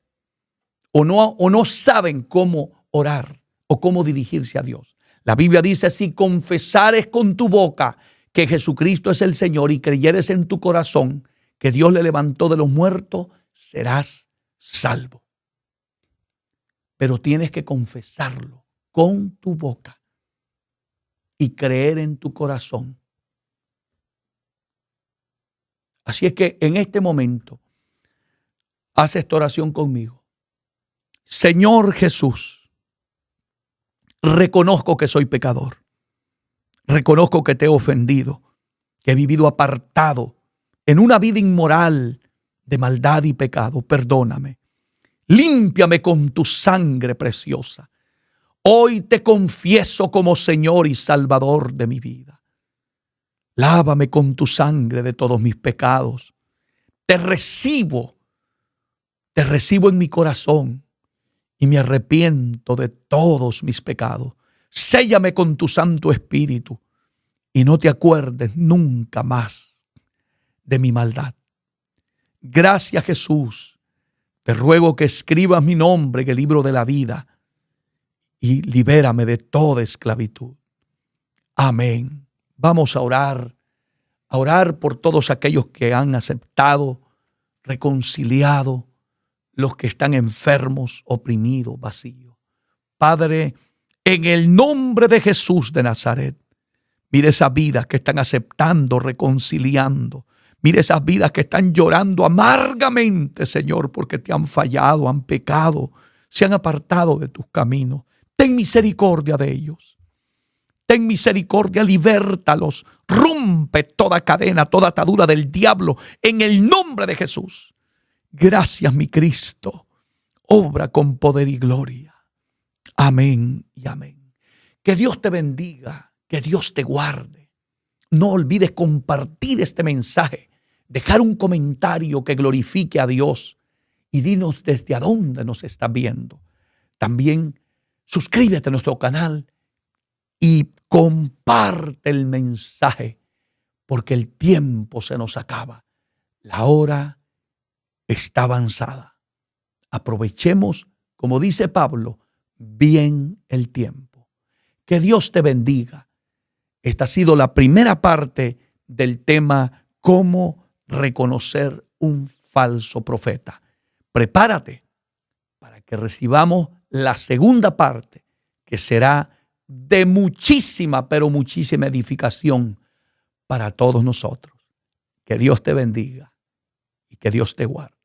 o no saben cómo orar o cómo dirigirse a Dios. La Biblia dice: si confesares con tu boca que Jesucristo es el Señor y creyeres en tu corazón que Dios le levantó de los muertos, serás salvo. Pero tienes que confesarlo con tu boca y creer en tu corazón. Así es que en este momento, haz esta oración conmigo. Señor Jesús, reconozco que soy pecador. Reconozco que te he ofendido, que he vivido apartado en una vida inmoral de maldad y pecado. Perdóname. Límpiame con tu sangre preciosa. Hoy te confieso como Señor y Salvador de mi vida. Lávame con tu sangre de todos mis pecados. Te recibo en mi corazón y me arrepiento de todos mis pecados. Séllame con tu Santo Espíritu y no te acuerdes nunca más de mi maldad. Gracias, Jesús. Te ruego que escribas mi nombre en el libro de la vida y libérame de toda esclavitud. Amén. Vamos a orar por todos aquellos que han aceptado, reconciliado, los que están enfermos, oprimidos, vacíos. Padre, en el nombre de Jesús de Nazaret, mire esas vidas que están aceptando, reconciliando. Mire esas vidas que están llorando amargamente, Señor, porque te han fallado, han pecado, se han apartado de tus caminos. Ten misericordia de ellos. Ten misericordia, libértalos. Rompe toda cadena, toda atadura del diablo en el nombre de Jesús. Gracias, mi Cristo. Obra con poder y gloria. Amén y amén. Que Dios te bendiga, que Dios te guarde. No olvides compartir este mensaje, dejar un comentario que glorifique a Dios y dinos desde dónde nos estás viendo. También suscríbete a nuestro canal y comparte el mensaje, porque el tiempo se nos acaba. La hora está avanzada. Aprovechemos, como dice Pablo, bien el tiempo. Que Dios te bendiga. Esta ha sido la primera parte del tema cómo reconocer un falso profeta. Prepárate para que recibamos la segunda parte, que será de muchísima, pero muchísima edificación para todos nosotros. Que Dios te bendiga y que Dios te guarde.